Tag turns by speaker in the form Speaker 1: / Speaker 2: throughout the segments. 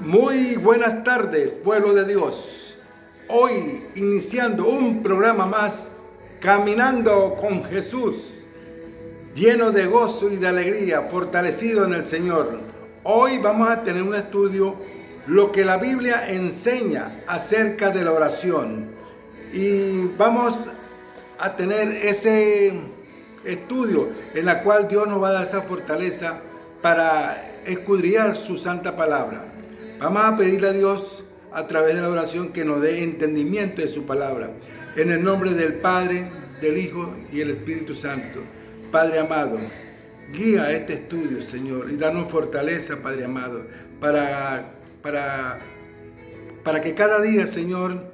Speaker 1: Muy buenas tardes, pueblo de Dios. Hoy iniciando un programa más, Caminando con Jesús, lleno de gozo y de alegría, fortalecido en el Señor. Hoy vamos a tener un estudio, lo que la Biblia enseña acerca de la oración. Y vamos a tener ese estudio en la cual Dios nos va a dar esa fortaleza para escudriñar su santa palabra. Vamos a pedirle a Dios a través de la oración que nos dé entendimiento de su palabra. En el nombre del Padre, del Hijo y el Espíritu Santo. Padre amado, guía este estudio, Señor, y danos fortaleza, Padre amado, para que cada día, Señor,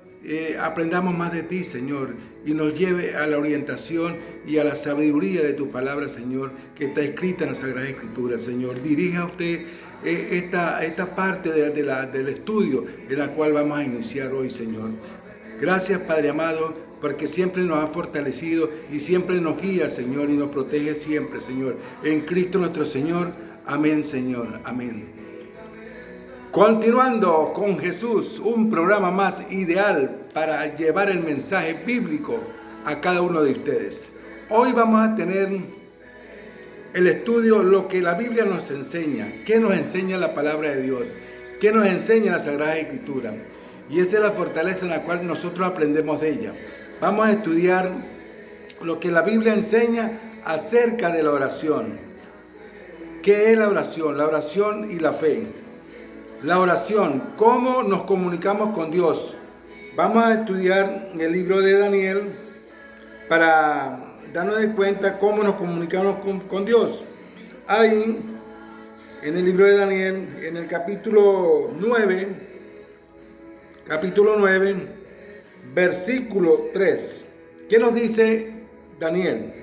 Speaker 1: aprendamos más de ti, Señor, y nos lleve a la orientación y a la sabiduría de tu palabra, Señor, que está escrita en la Sagrada Escritura, Señor. Dirija a usted esta parte del estudio en la cual vamos a iniciar hoy, Señor. Gracias, Padre amado, porque siempre nos ha fortalecido y siempre nos guía, Señor, y nos protege siempre, Señor. En Cristo nuestro Señor. Amén, Señor. Amén. Continuando con Jesús, un programa más ideal para llevar el mensaje bíblico a cada uno de ustedes. Hoy vamos a tener el estudio, lo que la Biblia nos enseña. ¿Qué nos enseña la palabra de Dios? ¿Qué nos enseña la Sagrada Escritura? Y esa es la fortaleza en la cual nosotros aprendemos de ella. Vamos a estudiar lo que la Biblia enseña acerca de la oración. ¿Qué es la oración? La oración y la fe. La oración, ¿cómo nos comunicamos con Dios? Vamos a estudiar el libro de Daniel para darnos de cuenta cómo nos comunicamos con Dios. Ahí, en el libro de Daniel, en el capítulo 9, versículo 3. ¿Qué nos dice Daniel?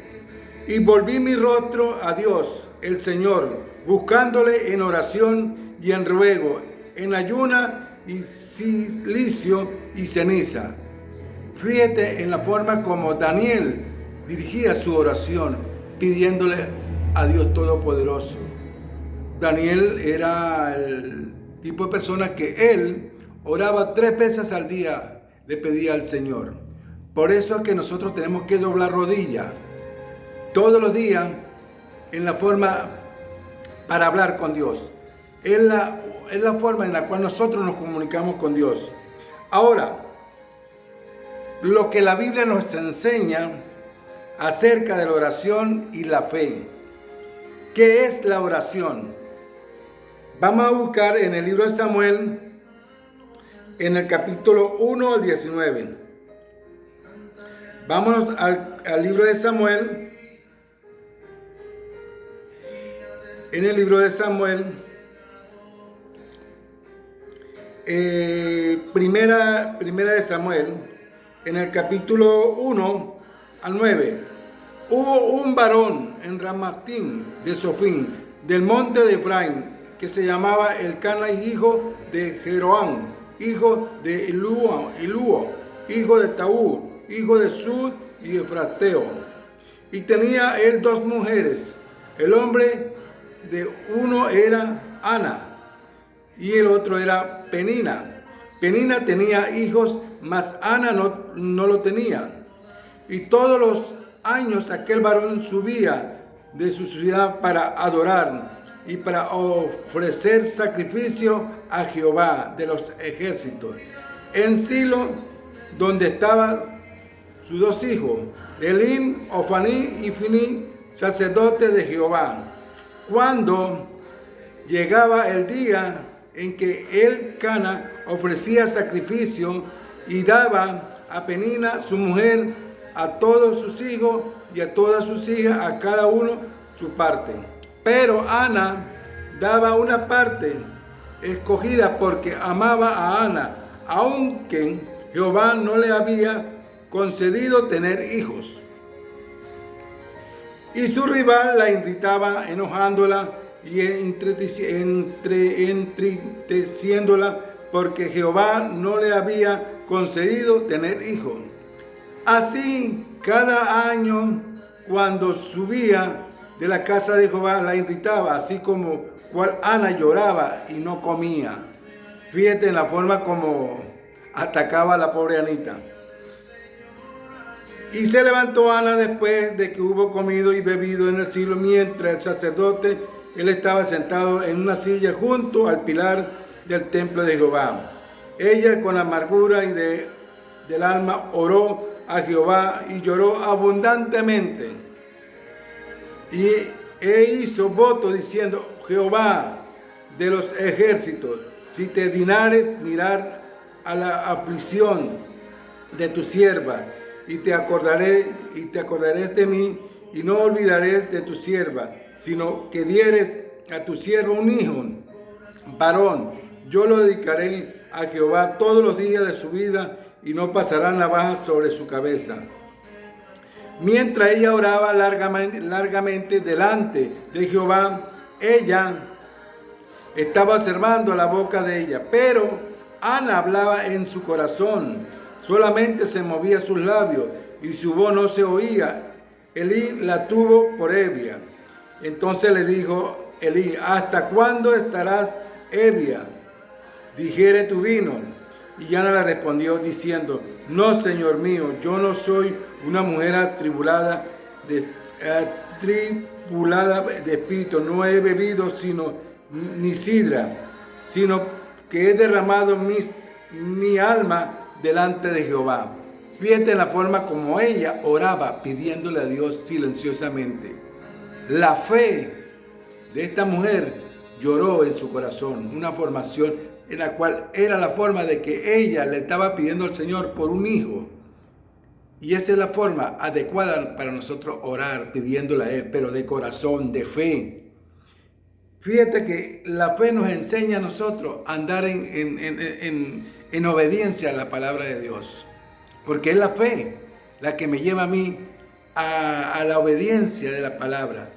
Speaker 1: Y volví mi rostro a Dios, el Señor, buscándole en oración y en ruego, en ayuna y silicio y ceniza. Fíjate en la forma como Daniel dirigía su oración, pidiéndole a Dios Todopoderoso. Daniel era el tipo de persona que él oraba 3 veces al día, le pedía al Señor. Por eso es que nosotros tenemos que doblar rodillas todos los días en la forma para hablar con Dios. Es la forma en la cual nosotros nos comunicamos con Dios. Ahora, lo que la Biblia nos enseña acerca de la oración y la fe. ¿Qué es la oración? Vamos a buscar en el libro de Samuel, en el capítulo 1 al 19. Vámonos al libro de Samuel. En el libro de Samuel, primera de Samuel, en el capítulo 1 al 9. Hubo un varón en Ramatín de Sofín, del monte de Efraín, que se llamaba Elcana, hijo de Jeroam, hijo de Eluo, hijo de Taú, hijo de Sud y Efrateo. Y tenía él 2 mujeres. El hombre de uno era Ana y el otro era Penina. Penina tenía hijos, mas Ana no lo tenía. Y todos los años aquel varón subía de su ciudad para adorar y para ofrecer sacrificio a Jehová de los ejércitos. En Silo, donde estaban sus 2 hijos, Elín, Ofaní y Finí, sacerdotes de Jehová. Cuando llegaba el día en que Elcana ofrecía sacrificio y daba a Penina, su mujer, a todos sus hijos y a todas sus hijas, a cada uno su parte. Pero Ana daba una parte escogida porque amaba a Ana, aunque Jehová no le había concedido tener hijos. Y su rival la irritaba, enojándola y entristeciéndola, porque Jehová no le había concedido tener hijos. Así, cada año, cuando subía de la casa de Jehová, la irritaba, así como cual Ana lloraba y no comía. Fíjate en la forma como atacaba a la pobre Anita. Y se levantó Ana después de que hubo comido y bebido en el siglo, mientras el sacerdote, él estaba sentado en una silla junto al pilar del templo de Jehová. Ella con amargura del alma oró a Jehová y lloró abundantemente. Hizo voto diciendo: Jehová de los ejércitos, si te dignares mirar a la aflicción de tu sierva, y te acordaré de mí, y no olvidaré de tu sierva, sino que dieres a tu sierva un hijo varón, yo lo dedicaré a Jehová todos los días de su vida, y no pasará navaja sobre su cabeza. Mientras ella oraba largamente delante de Jehová, ella estaba observando la boca de ella, pero Ana hablaba en su corazón, solamente se movía sus labios y su voz no se oía. Elí la tuvo por ebria. Entonces le dijo Elí: ¿hasta cuándo estarás ebria? Digiere tu vino. Y Ana le respondió diciendo: no, Señor mío, yo no soy una mujer atribulada de espíritu, no he bebido ni sidra, sino que he derramado mi alma delante de Jehová. Fíjate en la forma como ella oraba, pidiéndole a Dios silenciosamente. La fe de esta mujer lloró en su corazón, una formación en la cual era la forma de que ella le estaba pidiendo al Señor por un hijo. Y esa es la forma adecuada para nosotros orar, pidiéndole a Él, pero de corazón, de fe. Fíjate que la fe nos enseña a nosotros a andar en obediencia a la palabra de Dios. Porque es la fe la que me lleva a mí a la obediencia de la palabra.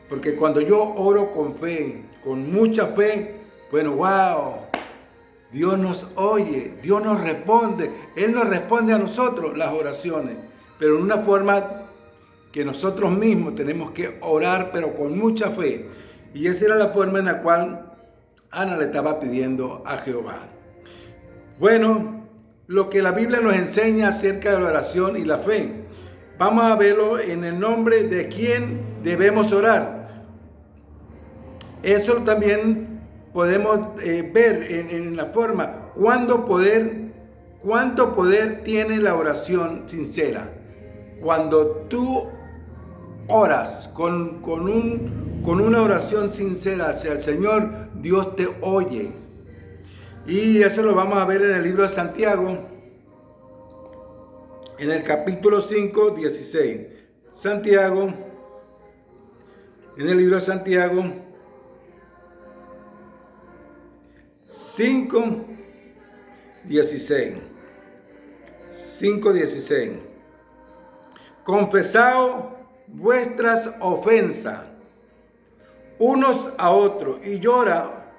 Speaker 1: Porque cuando yo oro con fe, con mucha fe, bueno, wow, Dios nos oye, Dios nos responde. Él nos responde a nosotros las oraciones, pero en una forma que nosotros mismos tenemos que orar, pero con mucha fe. Y esa era la forma en la cual Ana le estaba pidiendo a Jehová. Bueno, lo que la Biblia nos enseña acerca de la oración y la fe, vamos a verlo en el nombre de quién debemos orar. Eso también podemos ver en la forma, cuánto poder tiene la oración sincera. Cuando tú oras con una oración sincera hacia el Señor, Dios te oye. Y eso lo vamos a ver en el libro de Santiago, en el capítulo 5, 16. Santiago, en el libro de Santiago 5, 16. 5, 16. Confesaos vuestras ofensas unos a otros y ora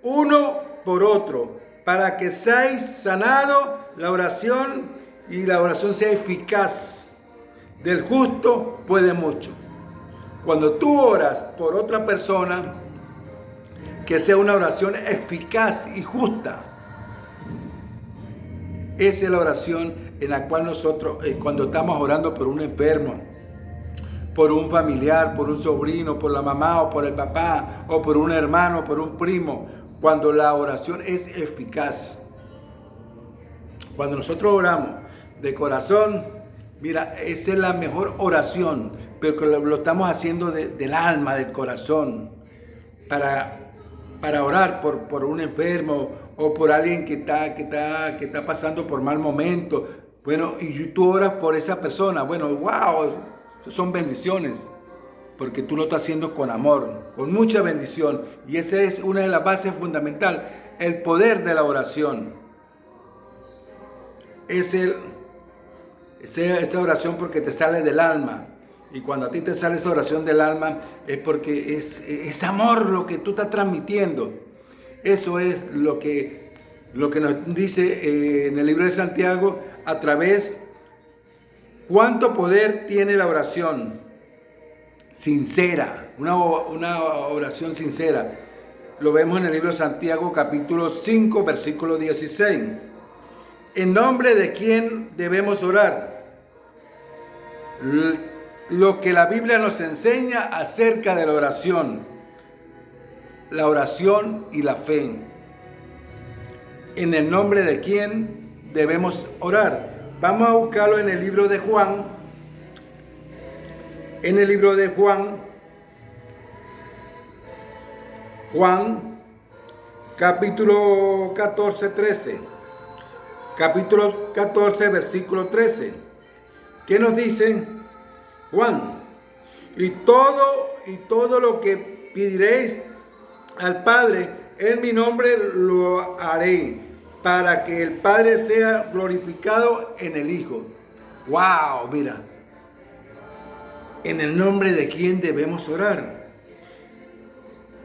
Speaker 1: uno por otro, para que seáis sanados. La oración sea eficaz. Del justo puede mucho. Cuando tú oras por otra persona, que sea una oración eficaz y justa. Esa es la oración en la cual nosotros, cuando estamos orando por un enfermo, por un familiar, por un sobrino, por la mamá o por el papá, o por un hermano, por un primo, cuando la oración es eficaz. Cuando nosotros oramos de corazón, mira, esa es la mejor oración, pero que lo estamos haciendo del alma, del corazón, para orar por un enfermo o por alguien que está pasando por mal momento. Bueno, y tú oras por esa persona. Bueno, wow, son bendiciones, porque tú lo estás haciendo con amor, con mucha bendición. Y esa es una de las bases fundamentales, el poder de la oración. Esa oración porque te sale del alma. Y cuando a ti te sale esa oración del alma, es porque es amor lo que tú estás transmitiendo. Eso es lo que nos dice en el libro de Santiago, a través, cuánto poder tiene la oración sincera, una oración sincera. Lo vemos en el libro de Santiago, capítulo 5, versículo 16. ¿En nombre de quién debemos orar? Lo que la Biblia nos enseña acerca de la oración y la fe. ¿En el nombre de quién debemos orar? Vamos a buscarlo en el libro de Juan. En el libro de Juan, capítulo 14, 13. Capítulo 14, versículo 13. ¿Qué nos dice Juan? Y todo lo que pediréis al Padre en mi nombre lo haré, para que el Padre sea glorificado en el Hijo. ¡Wow! Mira. ¿En el nombre de quién debemos orar?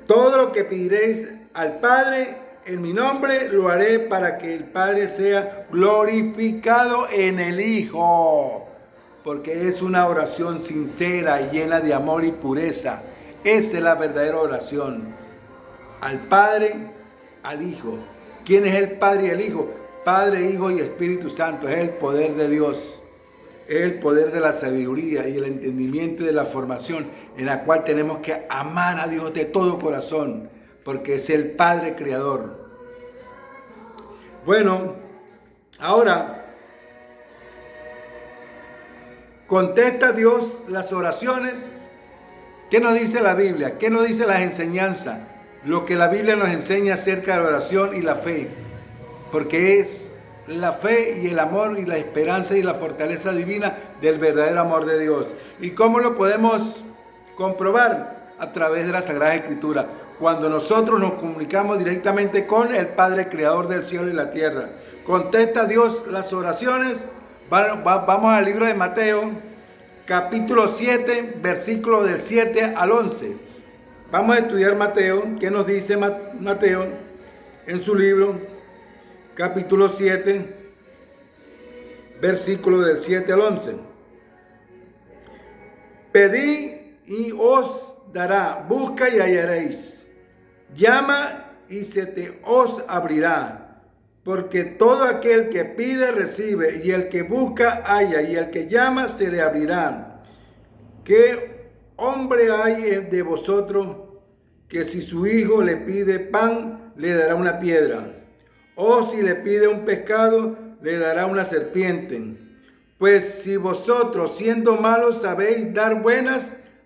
Speaker 1: Todo lo que pediréis al Padre en mi nombre lo haré, para que el Padre sea glorificado en el Hijo. Porque es una oración sincera y llena de amor y pureza. Esa es la verdadera oración. Al Padre, al Hijo. ¿Quién es el Padre y el Hijo? Padre, Hijo y Espíritu Santo. Es el poder de Dios. Es el poder de la sabiduría y el entendimiento de la formación, en la cual tenemos que amar a Dios de todo corazón, porque es el Padre Creador. Bueno, ahora, ¿contesta Dios las oraciones? ¿Qué nos dice la Biblia? ¿Qué nos dice las enseñanzas? Lo que la Biblia nos enseña acerca de la oración y la fe, porque es la fe y el amor y la esperanza y la fortaleza divina del verdadero amor de Dios. ¿Y cómo lo podemos comprobar? A través de la Sagrada Escritura. Cuando nosotros nos comunicamos directamente con el Padre Creador del cielo y la tierra. ¿Contesta Dios las oraciones? Vamos al libro de Mateo, capítulo 7, versículo del 7 al 11. Vamos a estudiar Mateo. ¿Qué nos dice Mateo en su libro? Capítulo 7, versículo del 7 al 11. Pedid y os dará, busca y hallaréis, llama y se te os abrirá, porque todo aquel que pide recibe, y el que busca halla, y el que llama se le abrirá. ¿Qué hombre hay de vosotros que si su hijo le pide pan, le dará una piedra? O si le pide un pescado, le dará una serpiente. Pues si vosotros, siendo malos, sabéis dar buenas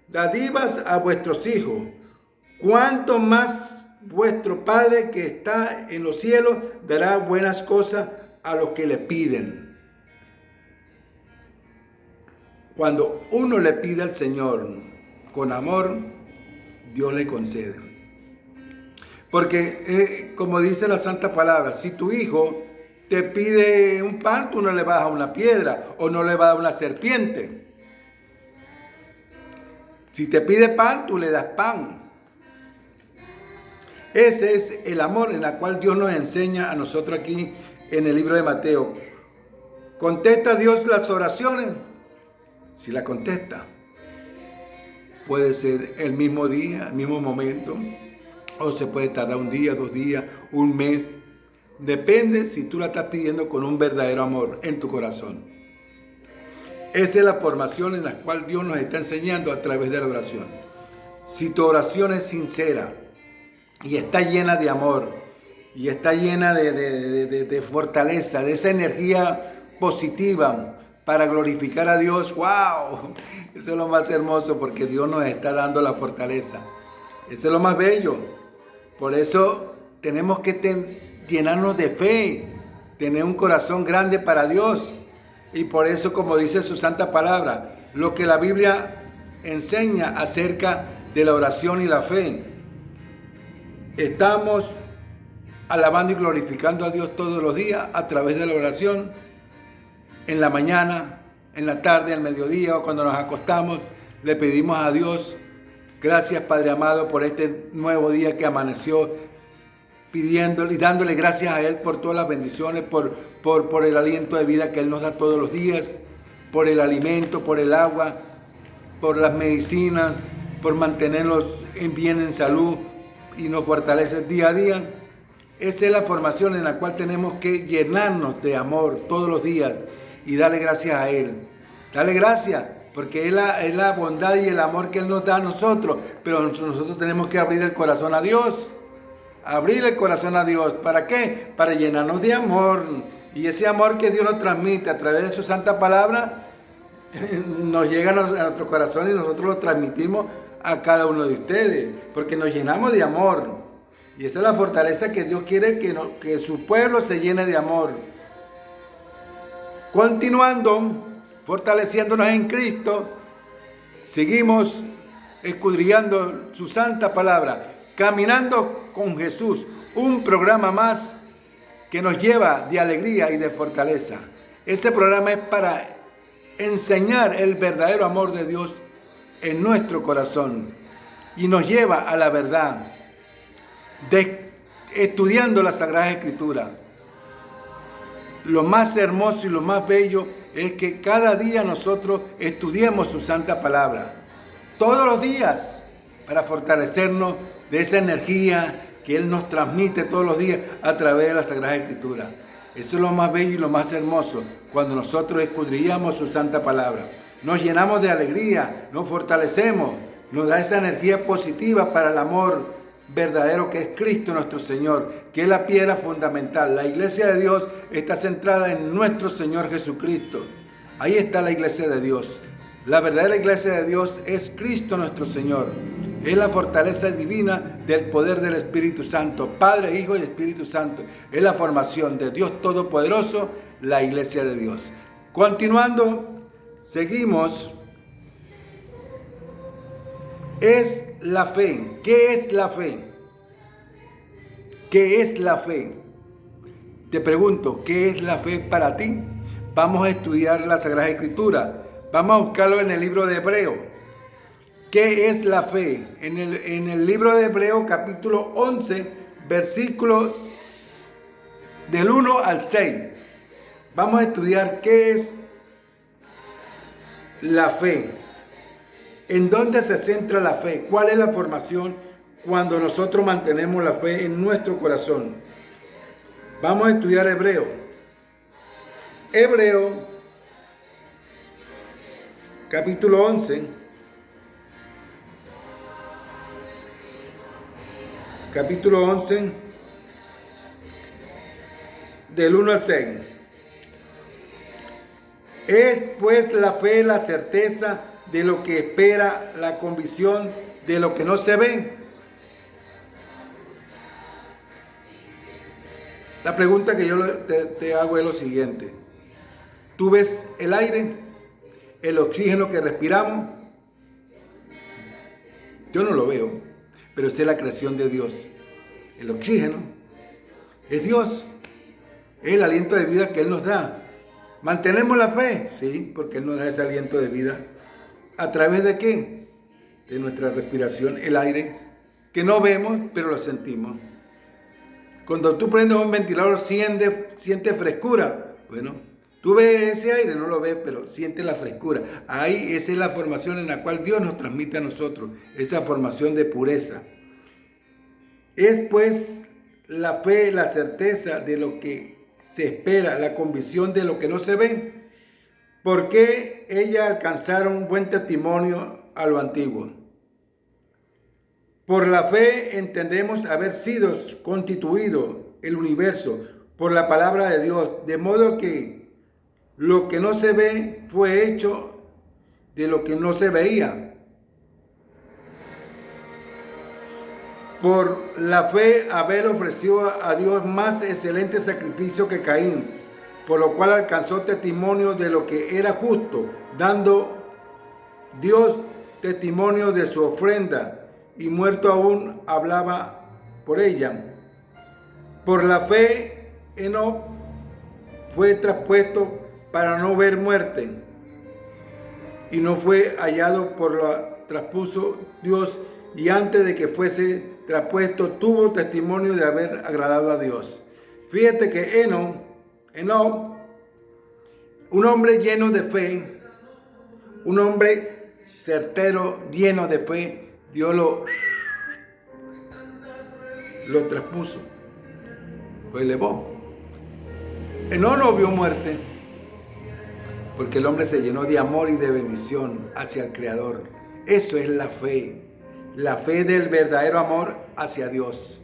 Speaker 1: dádivas a vuestros hijos, ¿cuánto más vuestro Padre que está en los cielos dará buenas cosas a los que le piden? Cuando uno le pide al Señor con amor, Dios le concede. Porque, como dice la Santa Palabra, si tu hijo te pide un pan, tú no le vas a dar una piedra o no le vas a dar una serpiente. Si te pide pan, tú le das pan. Ese es el amor en el cual Dios nos enseña a nosotros aquí en el libro de Mateo. ¿Contesta Dios las oraciones? Si la contesta, puede ser el mismo día, el mismo momento, o se puede tardar un día, 2 días, un mes. Depende si tú la estás pidiendo con un verdadero amor en tu corazón. Esa es la formación en la cual Dios nos está enseñando a través de la oración. Si tu oración es sincera y está llena de amor y está llena de fortaleza, de esa energía positiva para glorificar a Dios, ¡wow! Eso es lo más hermoso, porque Dios nos está dando la fortaleza. Eso es lo más bello. Por eso tenemos que llenarnos de fe, tener un corazón grande para Dios. Y por eso, como dice su santa palabra, lo que la Biblia enseña acerca de la oración y la fe, estamos alabando y glorificando a Dios todos los días a través de la oración, en la mañana, en la tarde, al mediodía o cuando nos acostamos. Le pedimos a Dios: gracias, Padre amado, por este nuevo día que amaneció, pidiéndole y dándole gracias a Él por todas las bendiciones, por el aliento de vida que Él nos da todos los días, por el alimento, por el agua, por las medicinas, por mantenerlos en bien, en salud, y nos fortalece día a día. Esa es la formación en la cual tenemos que llenarnos de amor todos los días y darle gracias a Él. Dale gracias, porque es la bondad y el amor que Él nos da a nosotros, pero nosotros tenemos que abrir el corazón a Dios. Abrir el corazón a Dios. ¿Para qué? Para llenarnos de amor. Y ese amor que Dios nos transmite a través de su santa palabra, nos llega a nuestro corazón y nosotros lo transmitimos a cada uno de ustedes, porque nos llenamos de amor. Y esa es la fortaleza que Dios quiere que su pueblo se llene de amor. Continuando, fortaleciéndonos en Cristo, seguimos escudriñando su santa palabra, caminando con Jesús, un programa más que nos lleva de alegría y de fortaleza. Este programa es para enseñar el verdadero amor de Dios en nuestro corazón y nos lleva a la verdad, estudiando la Sagrada Escritura. Lo más hermoso y lo más bello es que cada día nosotros estudiemos su santa palabra, todos los días, para fortalecernos de esa energía que Él nos transmite todos los días a través de la Sagrada Escritura. Eso es lo más bello y lo más hermoso, cuando nosotros escudriñamos su santa palabra. Nos llenamos de alegría, nos fortalecemos, nos da esa energía positiva para el amor verdadero que es Cristo nuestro Señor, que es la piedra fundamental. La iglesia de Dios está centrada en nuestro Señor Jesucristo. Ahí está la iglesia de Dios. La verdadera iglesia de Dios es Cristo nuestro Señor. Es la fortaleza divina del poder del Espíritu Santo, Padre, Hijo y Espíritu Santo. Es la formación de Dios Todopoderoso, la iglesia de Dios. Continuando, seguimos. Es la fe. ¿Qué es la fe? ¿Qué es la fe? Te pregunto, ¿qué es la fe para ti? Vamos a estudiar la Sagrada Escritura. Vamos a buscarlo en el libro de Hebreo. ¿Qué es la fe? En el libro de Hebreo, capítulo 11, versículos del 1 al 6. Vamos a estudiar qué es la fe. ¿En dónde se centra la fe? ¿Cuál es la formación cuando nosotros mantenemos la fe en nuestro corazón? Vamos a estudiar Hebreo. Hebreo, capítulo 11. Capítulo 11, del 1 al 6. Es pues la fe la certeza de lo que espera, la convicción de lo que no se ve. La pregunta que yo te hago es lo siguiente. ¿Tú ves el aire, el oxígeno que respiramos? Yo no lo veo, pero es la creación de Dios. El oxígeno es Dios, es el aliento de vida que Él nos da. ¿Mantenemos la fe? Sí, porque Él nos da ese aliento de vida. ¿A través de qué? De nuestra respiración, el aire, que no vemos, pero lo sentimos. Cuando tú prendes un ventilador, sientes frescura. Bueno, tú ves ese aire, no lo ves, pero sientes la frescura. Ahí esa es la formación en la cual Dios nos transmite a nosotros, esa formación de pureza. Es pues la fe, la certeza de lo que se espera, la convicción de lo que no se ve. Porque ellas alcanzaron un buen testimonio a lo antiguo. Por la fe entendemos haber sido constituido el universo por la palabra de Dios, de modo que lo que no se ve fue hecho de lo que no se veía. Por la fe Abel ofreció a Dios más excelente sacrificio que Caín, por lo cual alcanzó testimonio de lo que era justo, dando Dios testimonio de su ofrenda, y muerto aún hablaba por ella. Por la fe Enoc fue traspuesto para no ver muerte, y no fue hallado por la traspuso Dios, y antes de que fuese traspuesto tuvo testimonio de haber agradado a Dios. Fíjate que Enoc, un hombre lleno de fe, un hombre certero, lleno de fe, Dios lo traspuso, lo elevó. Enoc no vio muerte, porque el hombre se llenó de amor y de bendición hacia el Creador. Eso es la fe del verdadero amor hacia Dios.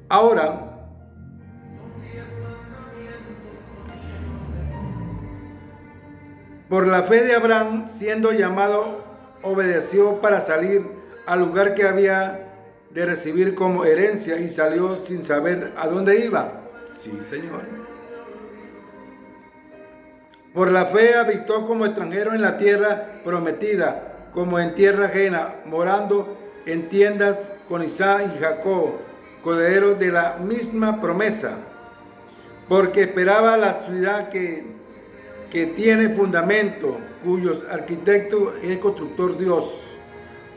Speaker 1: Ahora, por la fe de Abraham, siendo llamado, obedeció para salir al lugar que había de recibir como herencia y salió sin saber a dónde iba. Sí, Señor. Por la fe habitó como extranjero en la tierra prometida, como en tierra ajena, morando en tiendas con Isaac y Jacob, coherederos de la misma promesa, porque esperaba la ciudad que tiene fundamento, cuyos arquitectos es constructor Dios.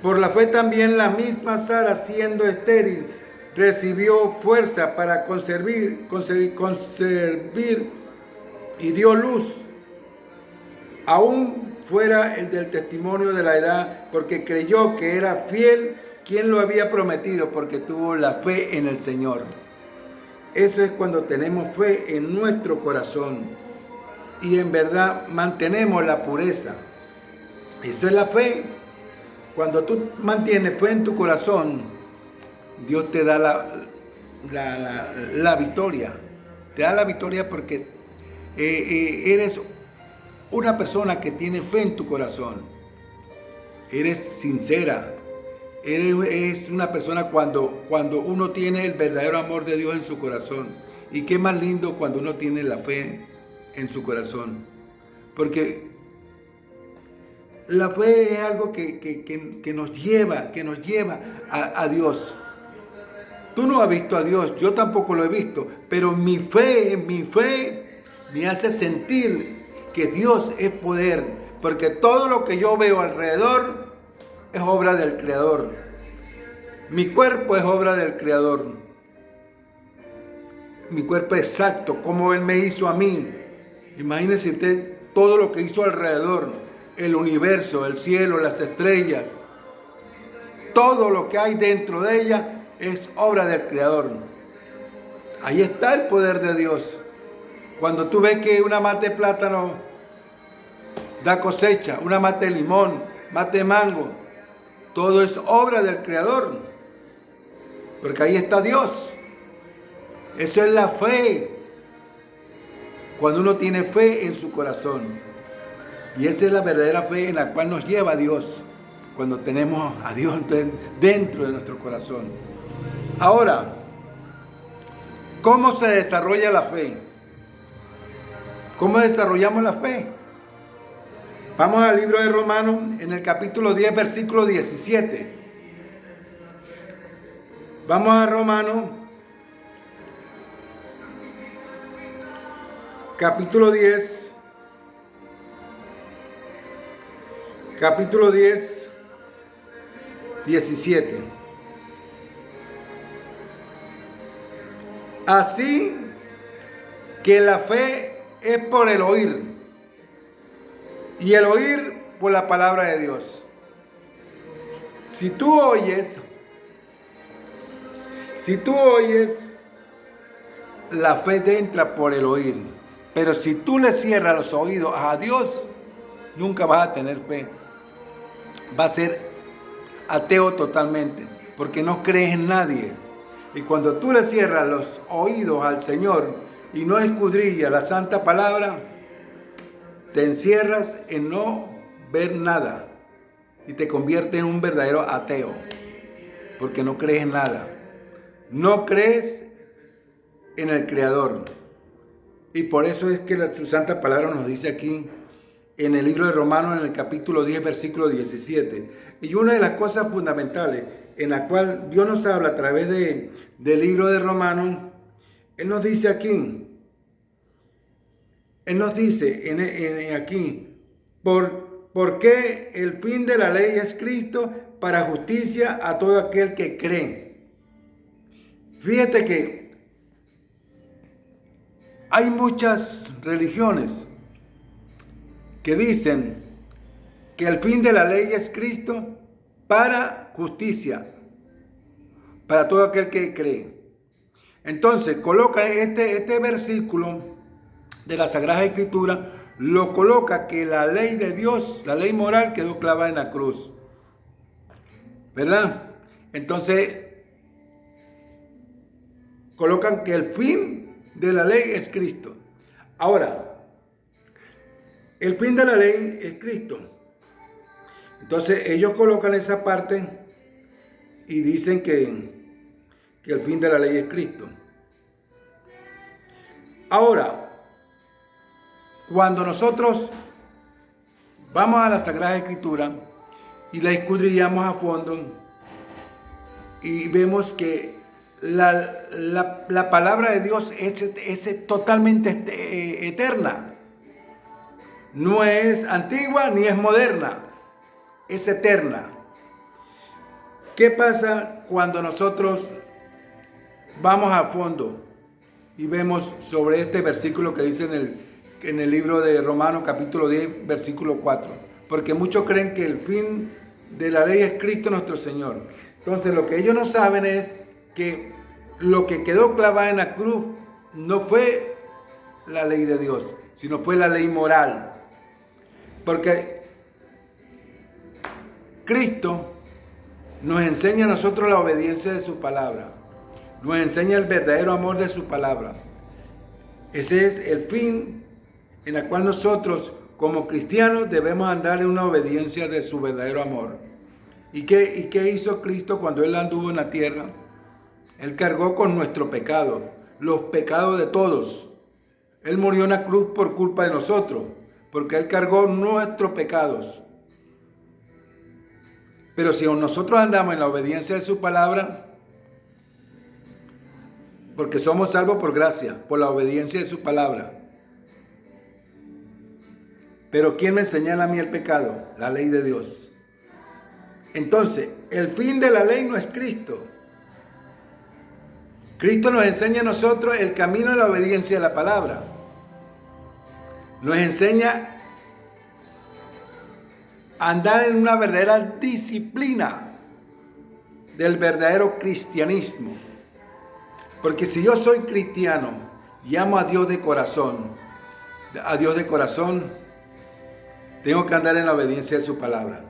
Speaker 1: Por la fe también la misma Sara, siendo estéril, recibió fuerza para concebir y dio luz, aún fuera el del testimonio de la edad, porque creyó que era fiel quien lo había prometido, porque tuvo la fe en el Señor. Eso es cuando tenemos fe en nuestro corazón y en verdad mantenemos la pureza. Eso es la fe. Cuando tú mantienes fe en tu corazón, Dios te da la victoria. Te da la victoria porque eres una persona que tiene fe en tu corazón. Eres sincera. Es una persona cuando uno tiene el verdadero amor de Dios en su corazón. Y qué más lindo cuando uno tiene la fe en su corazón. Porque la fe es algo que nos lleva a Dios. Tú no has visto a Dios, yo tampoco lo he visto, pero mi fe me hace sentir que Dios es poder, porque todo lo que yo veo alrededor es obra del Creador. Mi cuerpo es obra del Creador. Mi cuerpo es exacto, como Él me hizo a mí. Imagínense usted todo lo que hizo alrededor, el universo, el cielo, las estrellas, todo lo que hay dentro de ella es obra del Creador. Ahí está el poder de Dios. Cuando tú ves que una mata de plátano da cosecha, una mata de limón, mata de mango, todo es obra del Creador. Porque ahí está Dios. Eso es la fe. Cuando uno tiene fe en su corazón. Y esa es la verdadera fe en la cual nos lleva a Dios. Cuando tenemos a Dios dentro de nuestro corazón. Ahora, ¿cómo se desarrolla la fe? ¿Cómo desarrollamos la fe? Vamos al libro de Romanos, en el capítulo 10, versículo 17. Vamos a Romanos, capítulo 10, capítulo 10, 17. Así que la fe es por el oír, y el oír por la palabra de Dios. Si tú oyes, la fe te entra por el oír. Pero si tú le cierras los oídos a Dios, nunca vas a tener fe. Va a ser ateo totalmente, porque no crees en nadie. Y cuando tú le cierras los oídos al Señor y no escudrillas la santa palabra, te encierras en no ver nada y te conviertes en un verdadero ateo, porque no crees en nada. No crees en el Creador. Y por eso es que su santa palabra nos dice aquí en el libro de Romanos, en el capítulo 10, versículo 17. Y una de las cosas fundamentales en la cual Dios nos habla a través del libro de Romanos, Él nos dice aquí, aquí, ¿por qué el fin de la ley es Cristo para justicia a todo aquel que cree? Fíjate que hay muchas religiones que dicen que el fin de la ley es Cristo para justicia. para todo aquel que cree. Entonces, coloca este versículo de la Sagrada Escritura, lo coloca que la ley de Dios, la ley moral, quedó clavada en la cruz. ¿Verdad? Entonces, colocan que el fin de la ley es Cristo. Ahora, el fin de la ley es Cristo. Entonces, ellos colocan esa parte y dicen que el fin de la ley es Cristo. Ahora, cuando nosotros vamos a la Sagrada Escritura y la escudriñamos a fondo y vemos que la palabra de Dios es totalmente eterna. No es antigua ni es moderna, es eterna. ¿Qué pasa cuando nosotros vamos a fondo y vemos sobre este versículo que dice en el libro de Romanos capítulo 10, versículo 4? Porque muchos creen que el fin de la ley es Cristo nuestro Señor. Entonces lo que ellos no saben es que lo que quedó clavado en la cruz no fue la ley de Dios, sino fue la ley moral. Porque Cristo nos enseña a nosotros la obediencia de su palabra. Nos enseña el verdadero amor de su palabra. Ese es el fin en el cual nosotros como cristianos debemos andar en una obediencia de su verdadero amor. ¿Y qué hizo Cristo cuando Él anduvo en la tierra? Él cargó con nuestro pecado, los pecados de todos. Él murió en la cruz por culpa de nosotros, porque Él cargó nuestros pecados. Pero si nosotros andamos en la obediencia de su palabra, porque somos salvos por gracia, por la obediencia de su palabra. Pero ¿quién me señala a mí el pecado? La ley de Dios. Entonces, el fin de la ley no es Cristo. Cristo nos enseña a nosotros el camino de la obediencia a la palabra. Nos enseña a andar en una verdadera disciplina del verdadero cristianismo. Porque si yo soy cristiano y amo a Dios de corazón, tengo que andar en la obediencia de su palabra.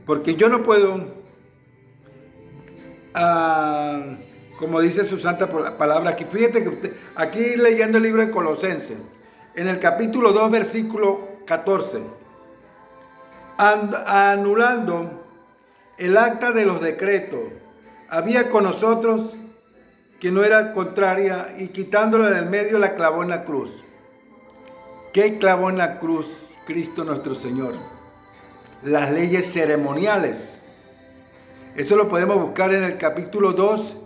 Speaker 1: Porque yo no puedo, como dice su santa palabra, aquí fíjate que aquí leyendo el libro de Colosenses, en el capítulo 2, versículo 14, anulando el acta de los decretos, había con nosotros que no era contraria y quitándola del medio la clavó en la cruz. ¿Qué clavó en la cruz Cristo nuestro Señor? Las leyes ceremoniales. Eso lo podemos buscar en el capítulo 2,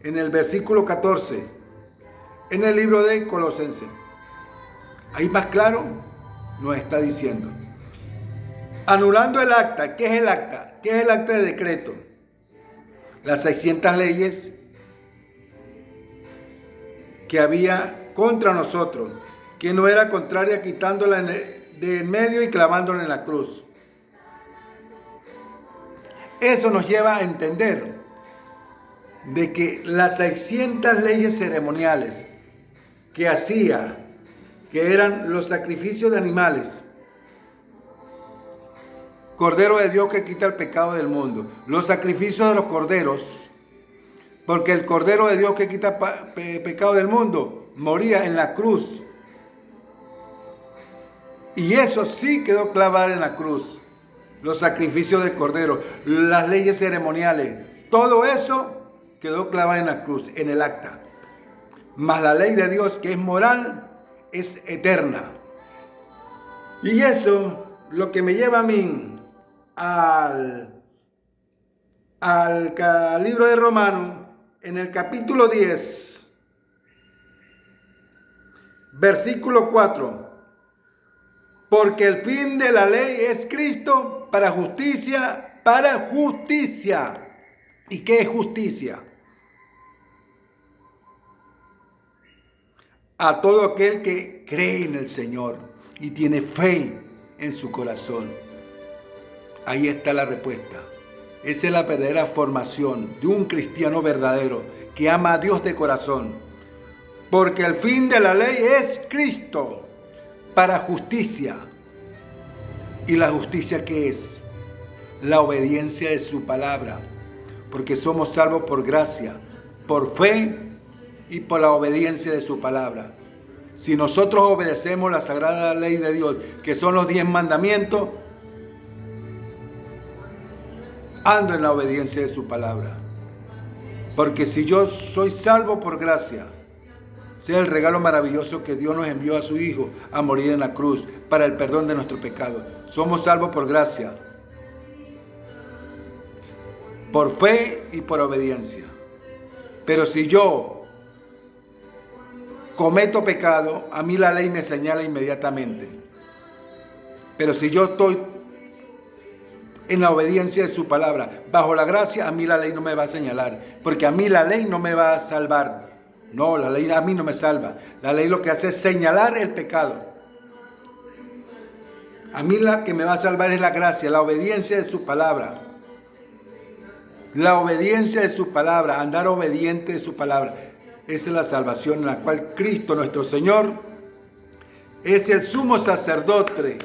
Speaker 1: en el versículo 14, en el libro de Colosenses. Ahí más claro nos está diciendo. Anulando el acta. ¿Qué es el acta? ¿Qué es el acta de decreto? Las 600 leyes que había contra nosotros, que no era contraria, quitándola de medio y clavándola en la cruz. Eso nos lleva a entender de que las 600 leyes ceremoniales que hacía, que eran los sacrificios de animales, Cordero de Dios que quita el pecado del mundo, los sacrificios de los corderos, porque el Cordero de Dios que quita pecado del mundo moría en la cruz. Y eso sí quedó clavado en la cruz. Los sacrificios de cordero, las leyes ceremoniales, todo eso quedó clavado en la cruz, en el acta. Mas la ley de Dios, que es moral, es eterna. Y eso lo que me lleva a mí al libro de Romanos, en el capítulo 10, versículo 4. Porque el fin de la ley es Cristo para justicia, para justicia. ¿Y qué es justicia? A todo aquel que cree en el Señor y tiene fe en su corazón. Ahí está la respuesta. Esa es la verdadera formación de un cristiano verdadero que ama a Dios de corazón. Porque el fin de la ley es Cristo para justicia. ¿Y la justicia qué es? La obediencia de su palabra. Porque somos salvos por gracia, por fe y por la obediencia de su palabra. Si nosotros obedecemos la sagrada ley de Dios, que son los 10 mandamientos, ando en la obediencia de su palabra. Porque si yo soy salvo por gracia, sea el regalo maravilloso que Dios nos envió a su Hijo a morir en la cruz para el perdón de nuestros pecados. Somos salvos por gracia, por fe y por obediencia. Pero si yo cometo pecado, a mí la ley me señala inmediatamente. Pero si yo estoy en la obediencia de su palabra, bajo la gracia, a mí la ley no me va a señalar, porque a mí la ley no me va a salvar. No, la ley a mí no me salva. La ley lo que hace es señalar el pecado. A mí la que me va a salvar es la gracia, la obediencia de su palabra. La obediencia de su palabra, andar obediente de su palabra. Esa es la salvación en la cual Cristo nuestro Señor es el sumo sacerdote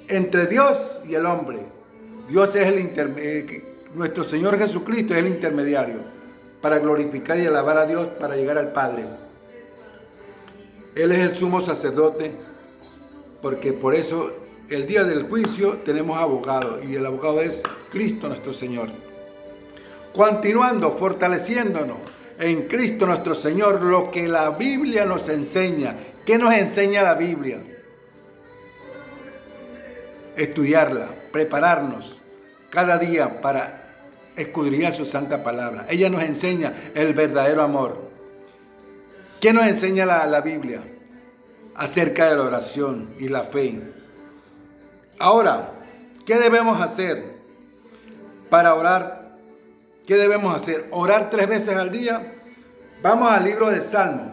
Speaker 1: entre Dios y el hombre. Dios es el intermediario, nuestro Señor Jesucristo es el intermediario para glorificar y alabar a Dios para llegar al Padre. Él es el sumo sacerdote, porque por eso el día del juicio tenemos abogado, y el abogado es Cristo nuestro Señor. Continuando, fortaleciéndonos en Cristo nuestro Señor, lo que la Biblia nos enseña. ¿Qué nos enseña la Biblia? Estudiarla, prepararnos cada día para escudriñar su santa palabra. Ella nos enseña el verdadero amor. ¿Qué nos enseña la Biblia? Acerca de la oración y la fe. Ahora, ¿qué debemos hacer para orar? ¿Qué debemos hacer? ¿Orar 3 veces al día? Vamos al libro de Salmos.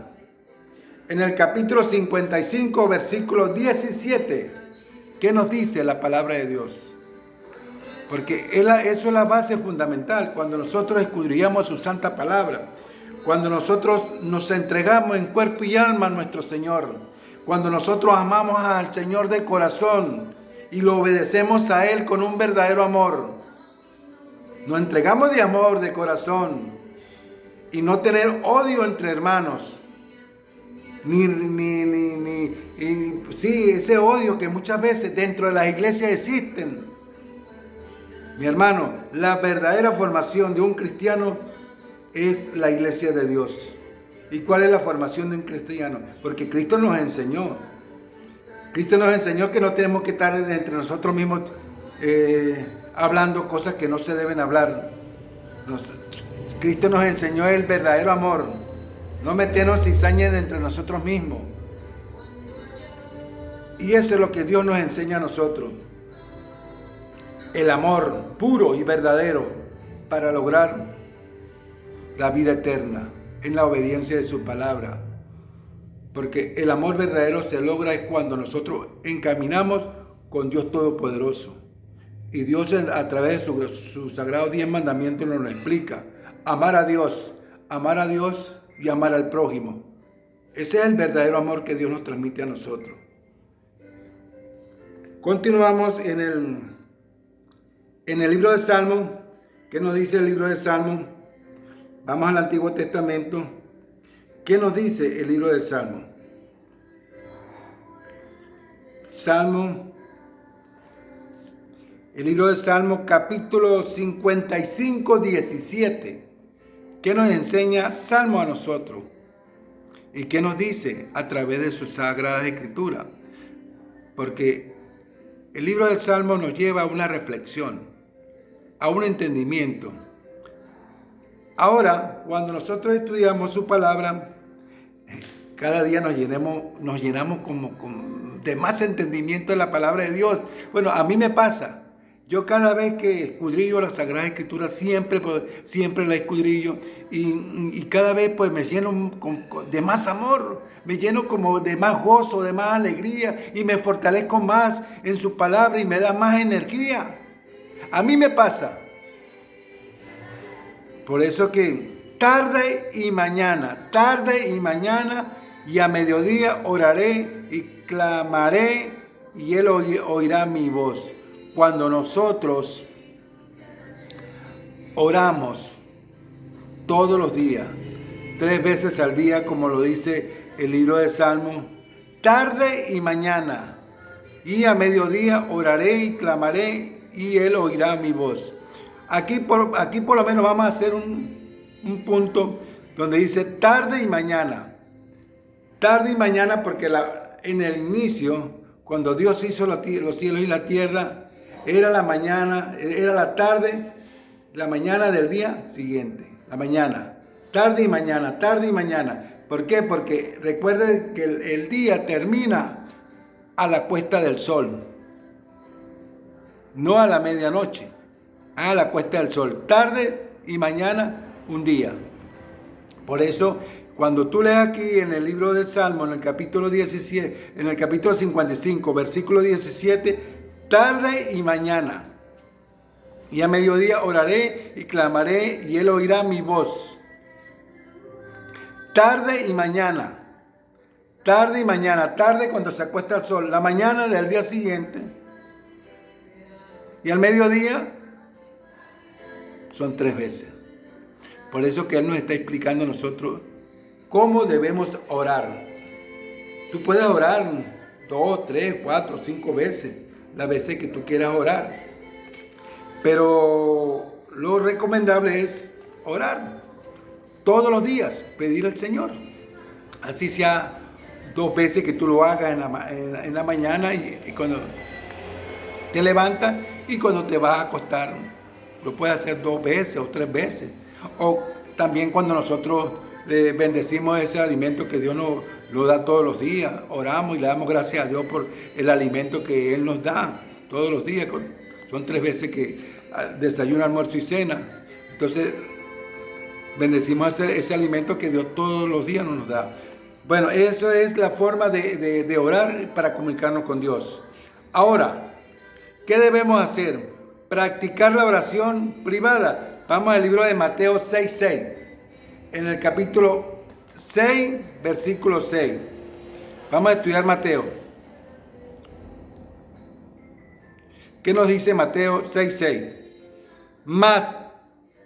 Speaker 1: En el capítulo 55, versículo 17. ¿Qué nos dice la palabra de Dios? Porque eso es la base fundamental. Cuando nosotros escudriñamos su santa palabra, cuando nosotros nos entregamos en cuerpo y alma a nuestro Señor, cuando nosotros amamos al Señor de corazón y lo obedecemos a Él con un verdadero amor, nos entregamos de amor, de corazón, y no tener odio entre hermanos, sí, ese odio que muchas veces dentro de las iglesias existen. Mi hermano, la verdadera formación de un cristiano es la iglesia de Dios. ¿Y cuál es la formación de un cristiano? Porque Cristo nos enseñó. Cristo nos enseñó que no tenemos que estar entre nosotros mismos hablando cosas que no se deben hablar. Cristo nos enseñó el verdadero amor. No meternos cizañas entre nosotros mismos. Y eso es lo que Dios nos enseña a nosotros. El amor puro y verdadero para lograr la vida eterna en la obediencia de su palabra. Porque el amor verdadero se logra es cuando nosotros encaminamos con Dios Todopoderoso. Y Dios a través de sus sagrados 10 mandamientos nos lo explica. Amar a Dios y amar al prójimo. Ese es el verdadero amor que Dios nos transmite a nosotros. Continuamos en el libro de Salmos. ¿Qué nos dice el libro de Salmos? Vamos al Antiguo Testamento. ¿Qué nos dice el libro del Salmo? El libro de Salmo, capítulo 55, 17. ¿Qué nos enseña Salmo a nosotros? ¿Y qué nos dice a través de su sagrada escritura? Porque el libro del Salmo nos lleva a una reflexión, a un entendimiento. Ahora, cuando nosotros estudiamos su palabra, cada día nos llenamos de más entendimiento de la palabra de Dios. Bueno, a mí me pasa. Yo cada vez que escudrillo la Sagrada Escritura, siempre la escudrillo y cada vez pues me lleno de más amor, me lleno como de más gozo, de más alegría y me fortalezco más en su palabra y me da más energía. A mí me pasa. Por eso que tarde y mañana y a mediodía oraré y clamaré y Él oirá mi voz. Cuando nosotros oramos todos los días, 3 veces al día, como lo dice el libro de Salmos, tarde y mañana, y a mediodía oraré y clamaré, y Él oirá mi voz. Aquí por lo menos vamos a hacer un punto donde dice tarde y mañana. Tarde y mañana porque en el inicio, cuando Dios hizo los cielos y la tierra, era la mañana, era la tarde, la mañana del día siguiente. La mañana, tarde y mañana, tarde y mañana. ¿Por qué? Porque recuerde que el día termina a la puesta del sol, no a la medianoche, a la puesta del sol. Tarde y mañana, un día. Por eso, cuando tú lees aquí en el libro del Salmo, en el capítulo 17, en el capítulo 55, versículo 17, tarde y mañana, y a mediodía oraré y clamaré, y Él oirá mi voz. Tarde y mañana, tarde cuando se acuesta el sol, la mañana del día siguiente, y al mediodía son 3 veces. Por eso que Él nos está explicando a nosotros cómo debemos orar. Tú puedes orar 2, 3, 4, 5 veces, las veces que tú quieras orar. Pero lo recomendable es orar todos los días, pedir al Señor. Así sea 2 veces que tú lo hagas en la mañana y cuando te levantas y cuando te vas a acostar. Lo puedes hacer 2 veces o 3 veces. O también cuando nosotros bendecimos ese alimento que Dios nos da todos los días. Oramos y le damos gracias a Dios por el alimento que Él nos da todos los días. Son 3 veces que desayuno, almuerzo y cena. Entonces, bendecimos ese alimento que Dios todos los días nos da. Bueno, eso es la forma de orar para comunicarnos con Dios. Ahora, ¿qué debemos hacer? Practicar la oración privada. Vamos al libro de Mateo 6:6. En el capítulo 6, versículo 6. Vamos a estudiar Mateo. ¿Qué nos dice Mateo 6:6? Mas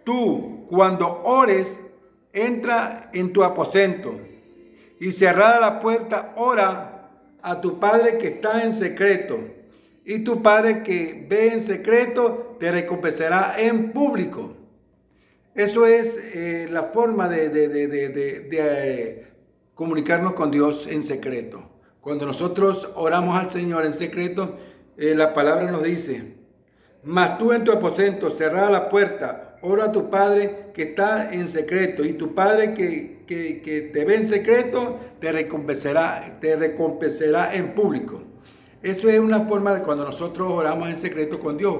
Speaker 1: tú, cuando ores, entra en tu aposento y cerrada la puerta, ora a tu Padre que está en secreto. Y tu Padre que ve en secreto te recompensará en público. Eso es la forma de comunicarnos con Dios en secreto. Cuando nosotros oramos al Señor en secreto, la palabra nos dice: mas tú en tu aposento, cerrada la puerta, ora a tu Padre que está en secreto, y tu Padre que te ve en secreto te recompensará en público. Eso es una forma de cuando nosotros oramos en secreto con Dios,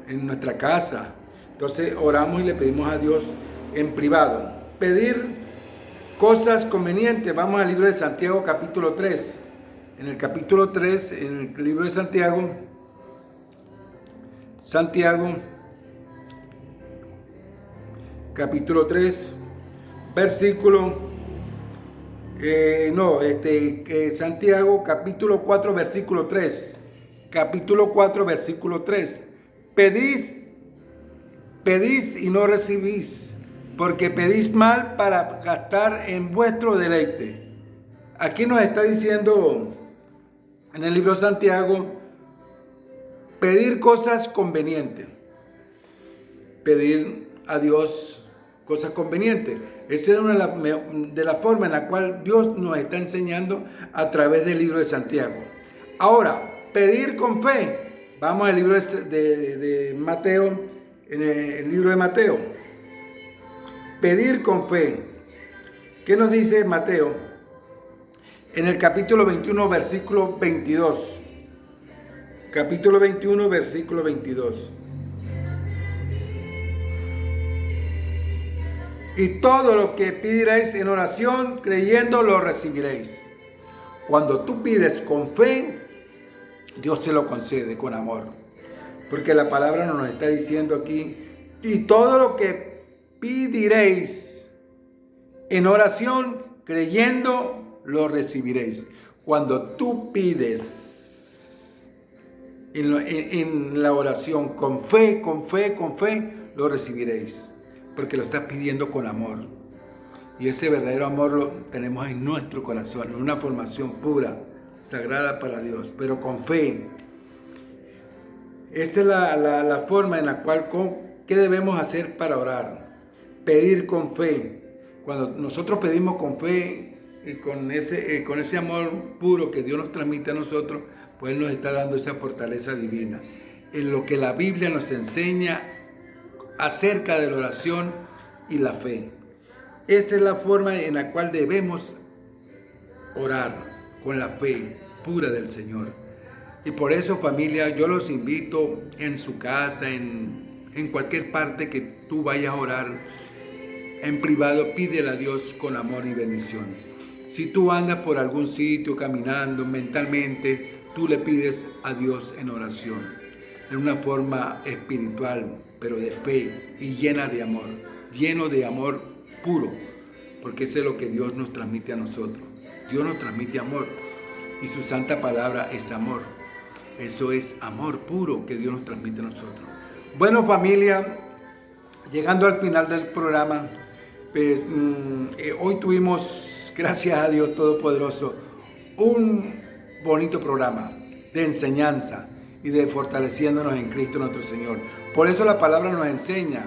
Speaker 1: en nuestra casa. Entonces oramos y le pedimos a Dios en privado. Pedir cosas convenientes. Vamos al libro de Santiago capítulo 3. En el capítulo 3, en el libro de Santiago, capítulo 3, versículo, Santiago, capítulo 4, versículo 3. Capítulo 4, versículo 3. Pedís y no recibís, porque pedís mal para gastar en vuestro deleite. Aquí nos está diciendo en el libro de Santiago, pedir cosas convenientes. Pedir a Dios cosas convenientes. Esa es una de las formas en la cual Dios nos está enseñando a través del libro de Santiago. Ahora, pedir con fe. Vamos al libro de Mateo, en el libro de Mateo. Pedir con fe. ¿Qué nos dice Mateo? En el capítulo 21, versículo 22. Capítulo 21, versículo 22. Y todo lo que pidierais en oración, creyendo, lo recibiréis. Cuando tú pides con fe, Dios se lo concede con amor. Porque la palabra nos está diciendo aquí, y todo lo que pediréis en oración, creyendo, lo recibiréis. Cuando tú pides en la oración con fe, lo recibiréis. Porque lo estás pidiendo con amor. Y ese verdadero amor lo tenemos en nuestro corazón, en una formación pura, sagrada para Dios, pero con fe. Esta es la forma en la cual, ¿qué debemos hacer para orar? Pedir con fe. Cuando nosotros pedimos con fe y con ese amor puro que Dios nos transmite a nosotros, pues Él nos está dando esa fortaleza divina. En lo que la Biblia nos enseña acerca de la oración y la fe. Esa es la forma en la cual debemos orar, con la fe pura del Señor. Y por eso, familia, yo los invito en su casa, en cualquier parte que tú vayas a orar, en privado, pídele a Dios con amor y bendición. Si tú andas por algún sitio caminando mentalmente, tú le pides a Dios en oración, en una forma espiritual, pero de fe y llena de amor, lleno de amor puro, porque eso es lo que Dios nos transmite a nosotros. Dios nos transmite amor y su santa palabra es amor. Eso es amor puro que Dios nos transmite a nosotros. Bueno, familia, llegando al final del programa, pues hoy tuvimos, gracias a Dios Todopoderoso, un bonito programa de enseñanza y de fortaleciéndonos en Cristo nuestro Señor. Por eso la palabra nos enseña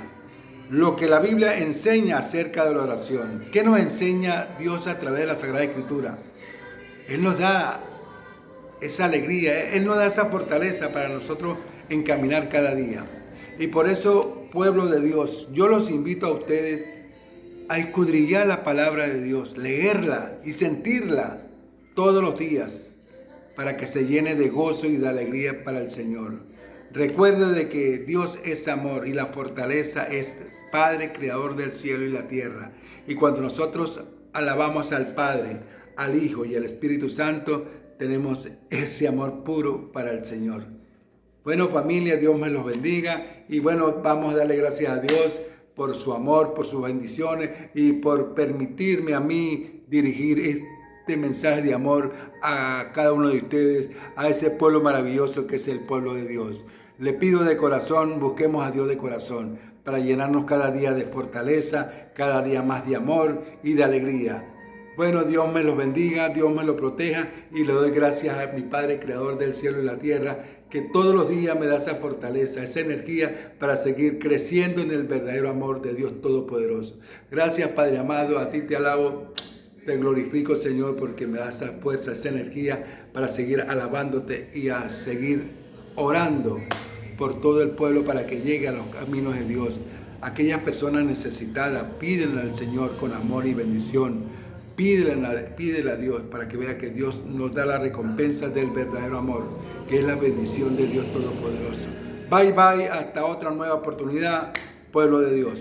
Speaker 1: lo que la Biblia enseña acerca de la oración. ¿Qué nos enseña Dios a través de la Sagrada Escritura? Él nos da esa alegría, Él nos da esa fortaleza para nosotros encaminar cada día. Y por eso, pueblo de Dios, yo los invito a ustedes a escudriñar la palabra de Dios, leerla y sentirla todos los días para que se llene de gozo y de alegría para el Señor. Recuerde de que Dios es amor y la fortaleza es Padre, Creador del cielo y la tierra. Y cuando nosotros alabamos al Padre, al Hijo y al Espíritu Santo, tenemos ese amor puro para el Señor. Bueno, familia, Dios me los bendiga. Y bueno, vamos a darle gracias a Dios por su amor, por sus bendiciones y por permitirme a mí dirigir este mensaje de amor a cada uno de ustedes, a ese pueblo maravilloso que es el pueblo de Dios. Le pido de corazón, busquemos a Dios de corazón para llenarnos cada día de fortaleza, cada día más de amor y de alegría. Bueno, Dios me los bendiga, Dios me los proteja y le doy gracias a mi Padre, Creador del cielo y la tierra, que todos los días me da esa fortaleza, esa energía para seguir creciendo en el verdadero amor de Dios Todopoderoso. Gracias, Padre amado, a ti te alabo, te glorifico, Señor, porque me das esa fuerza, esa energía para seguir alabándote y a seguir orando por todo el pueblo para que llegue a los caminos de Dios. Aquellas personas necesitadas, pídenle al Señor con amor y bendición. Pídele a Dios para que vea que Dios nos da la recompensa del verdadero amor, que es la bendición de Dios Todopoderoso. Bye, bye, hasta otra nueva oportunidad, pueblo de Dios.